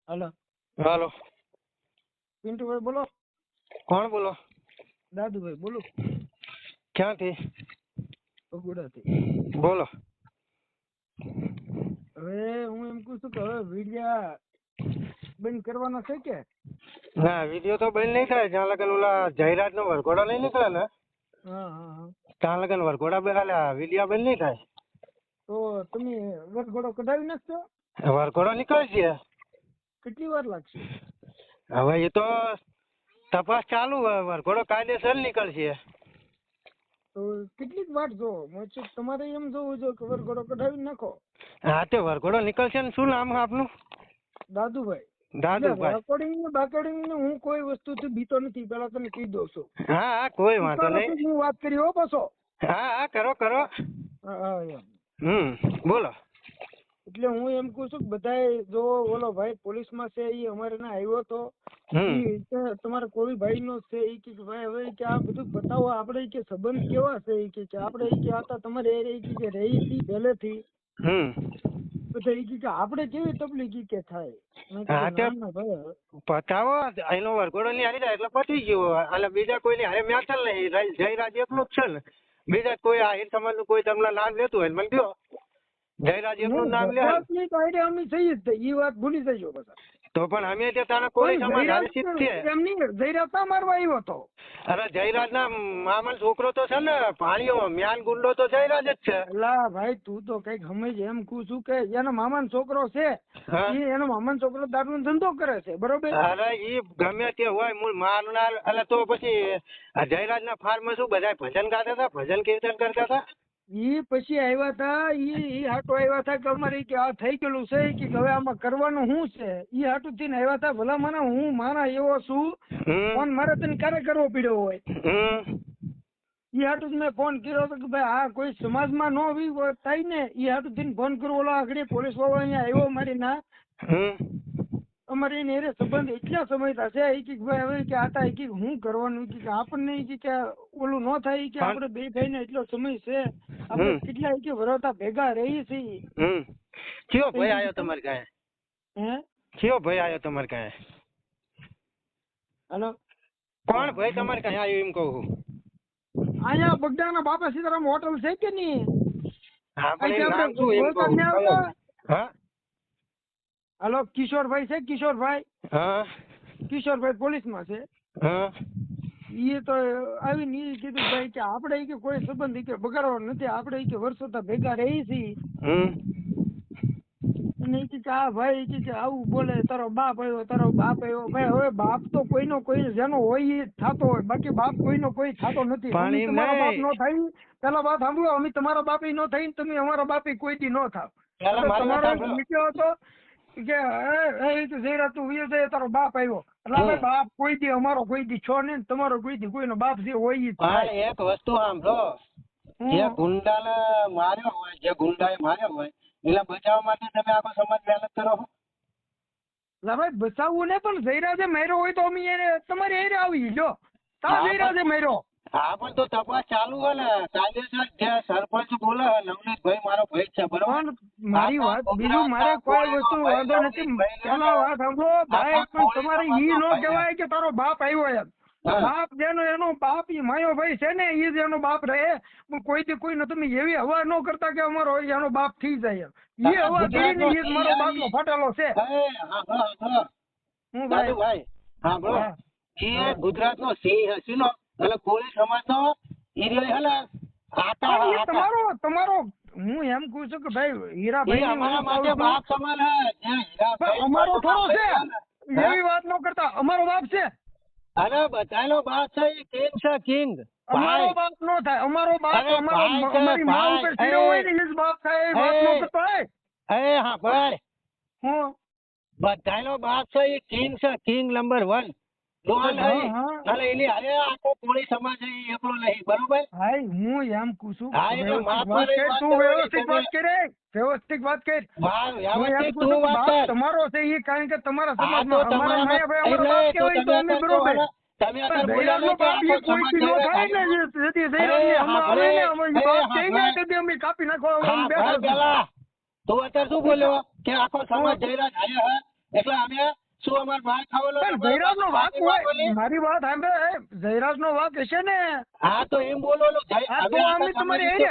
Hello, હાલો. પિન્ટુભાઈ બોલો. કોણ બોલો? દાદુભાઈ બોલું, ક્યાંથી? બગુડાથી. બોલો. હવે હું એમ કહું છું કે હવે વિડિયા બંધ કરવાના છે કે? ના, વિડીયો તો બંધ નહીં થાય જ્યાં લગન ઓલા જાહેરાત નો વરઘોડો નહીં નીકળે ને હા હા હા. ત્યાં લગન વરઘોડા બેહાલ્યા વિડીયો બંધ નહીં થાય. તો તમે વરઘોડો કઢાવી નાખશો? વરઘોડો નીકળે છે. કેટલી વાર લાગશે? હવે એ તો તપાસ ચાલુ હોય. વરઘોડો કાયદેસર નીકળશે. તો કેટલી જ વાર જો તમારે એમ જોવું જો કે વરઘોડો કઢાવી નાખો. હા, તે વરઘોડો નીકળશે ને શું નામ આપનું? દાદુભાઈ. દાદુભાઈ. રેકોર્ડિંગ ને હું કોઈ વસ્તુથી બીતો નથી, પેલા તમે કહી દઉં છું. હા હા, કોઈ વાંધો નહીં. હું વાત કરી હો પાછો. હા હા, કરો કરો. હા એમ. બોલો. એટલે હું એમ કહું છું કે બધાય જો ઓલો ભાઈ પોલીસમાં છે એ અમારે ના આવ્યો તો તમારા કોઈ ભાઈ નો છે એ કે ભાઈ હવે કે આ બધું બતાવો આપણે કે સંબંધ કેવા છે એ કે આપણે કે આતા તમારે એ કે રહી હતી પહેલેથી બધા એ કે આપણે કેવી તકલીફ કે થાય. પતાવો એનો વરઘોડો ની હારી જાય એટલે પતી ગયું. એટલે બીજા કોઈ ની હારે મેટલ નહીં. જયરાજ એકલું જ છે ને. બીજા કોઈ આહિર સમાજ નું કોઈ તમને નામ લેતું હોય મને કયો. જયરાજ એકલું નામ લે અમે થઈ જ એ વાત ભૂલી જજો બધા. તો પણ અમે ત્યાં કોઈ સમાજ હારે છે એમ નહીં. જયરાજ મારવા આવ્યો હતો. અરે જયરાજ ના મામા છોકરો તો છે ને પાણીઓ મ્યાન ગુંડો તો જયરાજ જ છે. અલા ભાઈ તું તો કઈક સમજ એમ કહું છું કે એનો મામાનો છોકરો છે એનો મામાનો છોકરો દારૂ ધંધો કરે છે બરોબર. અરે ઈ ગમે તે હોય મૂળ મારનાર. એટલે તો પછી જયરાજ ના ફાર્મ શું બધા ભજન ગાતા હતા, ભજન કીર્તન કરતા હતા. ઈ પછી આવ્યા હતા ઈ હાટો આવ્યા હતા કે અમારે કે આ થઈ ગયેલું છે કે હવે આમાં કરવાનું શું છે. ઈ હાટુ થઈને આવ્યા હતા. ભલા મને હું મારા એવો છું ફોન મારે તને ક્યારે કરવો પડ્યો હોય. ઈ હાટુ મેં ફોન કર્યો હતો કે ભાઈ આ કોઈ સમાજમાં નો થાય ને ઈ હાટુ થઈને ફોન કર્યો. ઓલા આગળ પોલીસ વાળો અહીંયા આવ્યો મારી ના અમારે એને એરે સંબંધ એટલા સમય છે એ કે ભાઈ હવે કે આતા કે હું કરવાનું કે આપણને કે ઓલું ન થાય કે આપણે બે ભાઈ ને એટલો સમય છે આપણે કેટલા કે વરતા ભેગા રહી છીએ. કયો ભાઈ આવ્યો તમારે કાંઈ? કયો ભાઈ આવ્યો તમારે કાંઈ? હેલો, કોણ ભાઈ તમારે કાંઈ આવ્યો એમ કહું? અહીંયા બગડાના બાપા સીતારામ હોટલ છે કે નહીં? હા, હલો, કિશોરભાઈ છે? કિશોરભાઈ? હા, કિશોરભાઈ પોલીસમાં છે. હા, એ તો આવીને એ કીધું ભાઈ કે આપણે કે કોઈ સંબંધ કે બગાડવાનો નથી, આપણે કે વર્ષોથી ભેગા રહી છીએ. અને એ કે આ ભાઈ કે આવું બોલે તારો બાપ આવ્યો, તારો બાપ આવ્યો. ભાઈ હવે બાપ તો કોઈનો કોઈ જેનો હોય એ થતો હોય, બાકી બાપ કોઈનો કોઈ થતો નથી. તમારો બાપ નો થાય પેલા વાત સાંભળો. અમે તમારા બાપ નો થઈ તમે અમારા બાપ કોઈ દી નો થાવ. તમારો નીકળ્યો હતો કે જયરા તું વિયો જાય તારો બાપ આવ્યો એટલે બાપ કોઈ દી અમારો કોઈ દી છો ને તમારો કોઈ દી કોઈનો બાપ જે હોય એક વસ્તુ સાંભળો. જે ગુંડાને માર્યો હોય, જે ગુંડાએ માર્યો હોય એટલે બચાવવા માટે તમે આખો સમાજ મહેનત કરો. ભાઈ બચાવવું ને પણ જયરાજે માર્યો હોય તો અમે એને તમારે એને આવી જો તા જયરાજે માર્યો. હા પણ તો તપાસ ચાલુ હોય ને કાયદેસર. જે સરપંચ બોલે નવનીતભાઈ મારો ભાઈ છે બરોબર. મારી વાત બીજું મારે કોઈ વસ્તુ વાંધો નથી. પેલા વાત સાંભળો ભાઈ, પણ તમારે ઈ નો કહેવાય કે તારો બાપ આવ્યો એમ. બાપ જેનો એનો બાપ ઈ માયો ભાઈ છે ને ઈ જ એનો બાપ રહે. કોઈ થી કોઈ તમે એવી હવા ન કરતા કે અમારો એનો બાપ થઈ જાય એમ. એ હવા કરીને ઈ જ મારો બાપ નો ફાટેલો છે. હું ભાઈ હા બરો એ ગુજરાત નો સિંહ હસીનો એટલે કોળી સમાજ નો તમારો હું એમ કહું છું કે ભાઈ હીરાભાઈ અમારા માટે બાપ સમાન અમારો થોડો છે એવી વાત ન કરતા. અમારો બાપ છે. અરે બધાનો બાપ છે. એ કિંગ છે કિંગ. અમારો બાપ નો થાય. અમારો બાપ અમારી મા ઉપર સીધો હોય ને એ જ બાપ થાય. એ વાત ન કરતો હોય. હા ભાઈ હું બધાનો બાપ છે. એ કિંગ છે. King number 1. આખો કોળી સમાજ એકલો નહીં બરોબર. હું એમ કહું છું વ્યવસ્થિત વાત કરે. વ્યવસ્થિત વાત કર. તમારો છે એ કારણ કે તમારા સમાજમાં અમારા માયાભાઈ અમારો બાપ કહેવાય તો અમે બરોબર. કાપી નાખો. તો અત્યારે શું બોલ્યો કે આખો સમાજ જયરાજ આયા એટલે અમે શું અમાર માર ખાવાનો પણ જયરાજનો વાંક હોય, મારી વાત સાંભળે, જયરાજનો વાંક હશે ને? હા તો એમ બોલો હા, તો અમે તમારી હારે,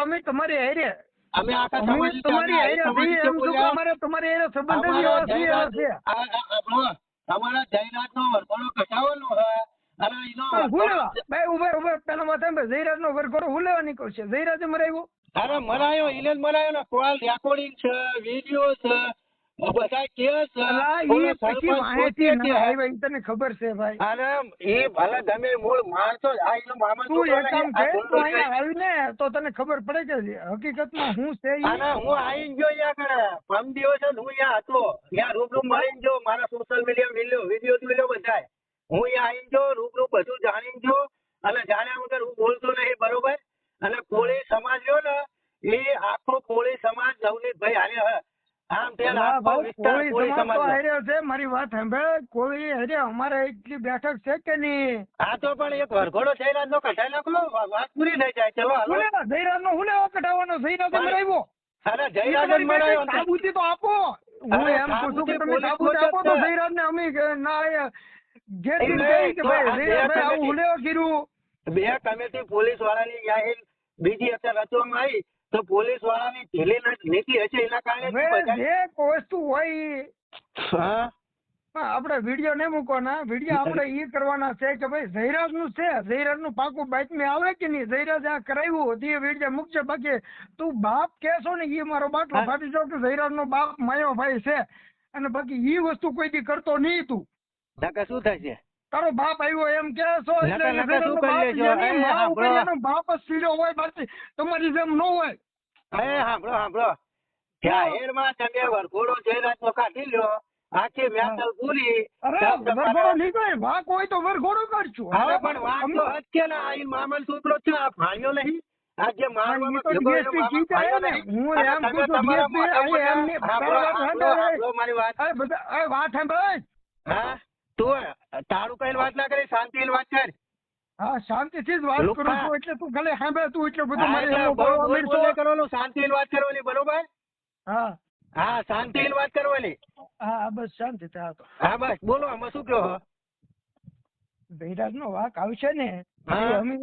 અમે તમારી હારે, અમે આખા અમે સમાજ તમારી હારે છીએ, એમ શું કે અમારે તમારી હારે સંબંધ જ એવા છે, એવા છે. અમારા જયરાજનો વરઘોડો કઢાવવાનો છે અને એનો પણ હું લેવા ભાઈ ઉભા પેલા વાત સાંભળે, જયરાજનો વરઘોડો હું લેવા નીકળશે? જયરાજે મરાવ્યો? અરે મરાયો, એને જ મરાયો ને. કોલ રેકોર્ડિંગ છે, વિડીયો છે, બધા કેસ છે. અલા, ઈ પછી માહિતી ના આવી, ઈ તને ખબર છે ભાઈ. અરે એ ભલે તમે મૂળ માણસો જ, આ એનો મામા તું એક કામ કર, તું અહીંયા આવીને તો તને ખબર પડે કે હકીકતમાં હું છે ઈ. અને હું આવીને ગયો અહીંયા આગળ પરમ દિવસે હું અહીંયા હતો, ત્યાં રૂબરૂ મળીને ગયો, મારા સોશિયલ મીડિયા વિડીયો જોઈ બધાય. હું અહીંયા આવીને ગયો, રૂબરૂ બધું જાણીને ગયો, અને જાણ્યા વગર હું બોલતો નહીં, બરોબર. અને કોળી સમાજ રહ્યો ને, એ આખો કોળી સમાજ નવનીતભાઈ હારે આમ તેમ આખો વિસ્તાર કોળી સમાજ છે. મારી વાત સાંભળ, કોળી હારે અમારે એટલી બેઠક છે કે નહીં? હા તો પણ એક વરઘોડો જયરાજનો કઢાઈ નાખો, વાત પૂરી થઈ જાય. ચલો હાલો. જયરાજનો હું લેવા કઢાવવાનો? જયરાજે મરાવ્યો. અરે જયરાજ મરાયો, સાબુતી તો આપો. હું એમ પૂછું કે તમે સાબુતી આપો તો જયરાજને અમે ના ઘેર કહી કે ભાઈ જયરાજ આવું હું લેવા કર્યું. બે કમિટી પોલીસ વાળાની જાહેર બીજી અત્યારે રચવામાં આવી તો પોલીસ વાળાની ઢીલી નીતિ હશે, એના કારણે જે વસ્તુ હોય આપણે વિડીયો નહીં મૂકવાના. વિડીયો આપણે એ કરવાના છે કે ભાઈ જયરાજનું છે, જયરાજનું પાકું બાતમી આવે કે નહીં, જયરાજ આ કરાવ્યું તે વિડીયો મૂકશે. બાકી તું બાપ કહેશો ને એ મારો બાટલો ફાટી જાવ કે જયરાજનો બાપ માયો ભાઈ છે, અને બાકી એ વસ્તુ કોઈ દી કરતો નહીં. તું શું થશે? તારો બાપ આવ્યો એમ કહેશો એટલે બાપ જ સીધો હોય, બાકી તમારી જેમ ન હોય. સાંભળો જાહેરમાં તમે વરઘોડો જયરાજનો કાઢી લ્યો, આખી મેટલ પૂરી. વરઘોડો નીકળે વાંક હોય તો વરઘોડો કરશું. હવે પણ વાંક તો હજ ને આ મામલ છોકરો છે, આ ભાણ્યો નહીં. આ જે મારવામાં હું એમ વાત સાંભળ. હા તું તારું કઈ વાત ના કરી, શાંતિ વાત કર. હા શાંતિથી જ વાત કરું છું, એટલે તું ખાલી સાંભળ. તું એટલે બધું કરવાનું, શાંતિ વાત કરવાની, બરોબર? હા હા શાંતિ વાત કરવાની. હા બસ શાંતિ. હા બસ બોલો, આમાં શું કહો? જયરાજ નો વાંક આવશે ને, અમે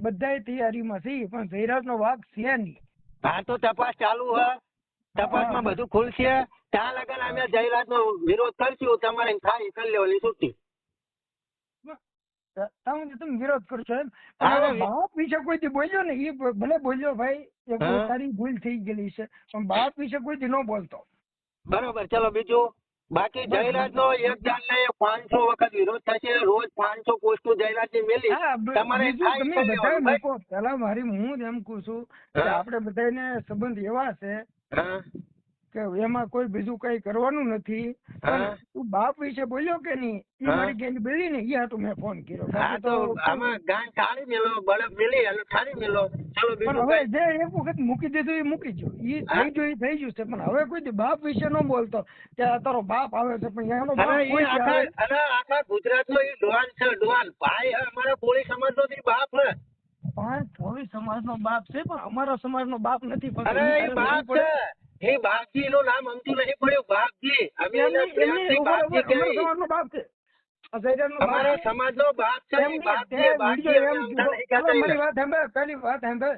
બધા તૈયારીમાં છીએ, પણ જયરાજ નો વાંક છે નહીં. હા તો તપાસ ચાલુ હે, તપાસમાં બધું ખુલશે. ત્યાં લગન અમે જયરાજ નો વિરોધ કરશું, તમારે થાય કરી લેવાની છૂટી. તમે વિરોધ કરશો એમ? બાપ વિશે કોઈ બોલ્યો ને, એ ભલે બોલ્યો ભાઈ, તારી ભૂલ થઈ ગયેલી છે, પણ બાપ વિશે કોઈ ન બોલતો. બરોબર, ચલો બીજું. બાકી જયરાજ નો એક જાણ ને 500 વખત વિરોધ થશે, રોજ 500 પોસ્ટો જયરાજ ની મેલી. તમારે પેલા મારી હું એમ કહું છું કે આપણે બધાને સંબંધ એવા છે કે એમાં કોઈ બીજું કઈ કરવાનું નથી. તું બાપ વિશે બોલ્યો કે નહીં, એ મારી ગેંગ બેલી ને, એ હાટું મેં ફોન કર્યો. હા તો આમાં ગાંઠ ટાળી મેલો, બળદ મેલી અને ઠારી મેલો. ચાલો બીજું. હવે જે એક વખત મૂકી દીધું એ મૂકી ગયો, એ થઈ ગયું એ થઈ ગયું છે. પણ હવે કોઈ બાપ વિશે ન બોલતો કે તારો બાપ આવે છે, પણ એનો બાપ આખા ગુજરાત નો એ ડોન છે, ડોન ભાઈ અમારા કોળી સમાજ નો બાપ હે. પણ કોળી સમાજ નો બાપ છે, પણ અમારા સમાજ નો બાપ નથી. બાપ છે એ બાપજી નું નામ અમતું નહીં પડ્યું. બાપજી અમે બાપ છે, અમારા સમાજ નો બાપ છે. મારી વાત સાંભળ, પેલી વાત સાંભળ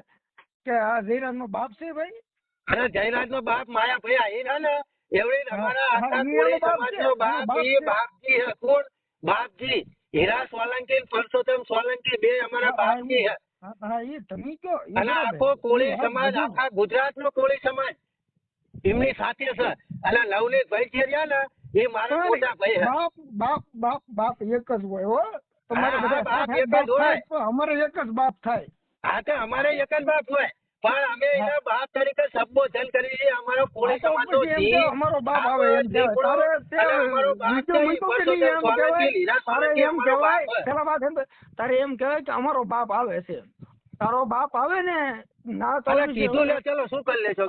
કે આ જયરાજ નો બાપ છે ભાઈ. અરે જયરાજ નો બાપ માયા ભાઈ આઈ ને એવડી અમારા આખા કોળી સમાજ નો બાપ. એ બાપજી હે. કોણ બાપજી? હીરા સોલંકી, પરસોત્તમ સોલંકી બે અમારા બાપજી હે. તમે કયો? અને આખો કોળી સમાજ, આખા ગુજરાત નો કોળી સમાજ એમની સાથે છે. અને નવનીતભાઈ જે રહ્યા ને એ મારા મોટા ભાઈ છે. બાપ બાપ બાપ એક જ હોય હો. તમારે બધા અમારે એક જ બાપ થાય. હા તો અમારે એક જ બાપ હોય, પણ અમે એના બાપ તરીકે સંબોધન કરી છે. અમારો કોળી સમાજ નો અમારો બાપ આવે એમ કહેવાય. તારે એમ કહેવાય કે અમારો બાપ આવે છે. તારો બાપ આવે ને ના તો કીધું લે. ચલો શું કરી લેશો?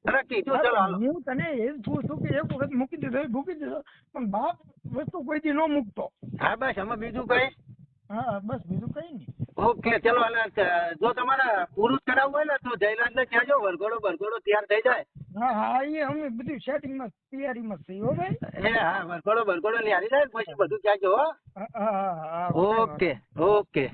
હું તને એ જ પૂછું કે એક વખત મૂકી દીધો મૂકી દીધો, પણ બાપ વસ્તુ કોઈ દી ન મૂકતો. હા બસ આમાં બીજું કઈ? હા બસ બીજું કઈ નહીં. ઓકે ચલો. જો તમારે પૂરું કરાવવું હોય ને તો જયરાજ ને કહેજો, વરઘોડો તૈયાર થઈ જાય. હા હા એ અમે બધું સેટિંગમાં તૈયારીમાં છે હો ભાઈ. હા બરોબર બરોબર લ્યારી જાય પછી બધું ક્યાં જો. હા હા હા ઓકે ઓકે.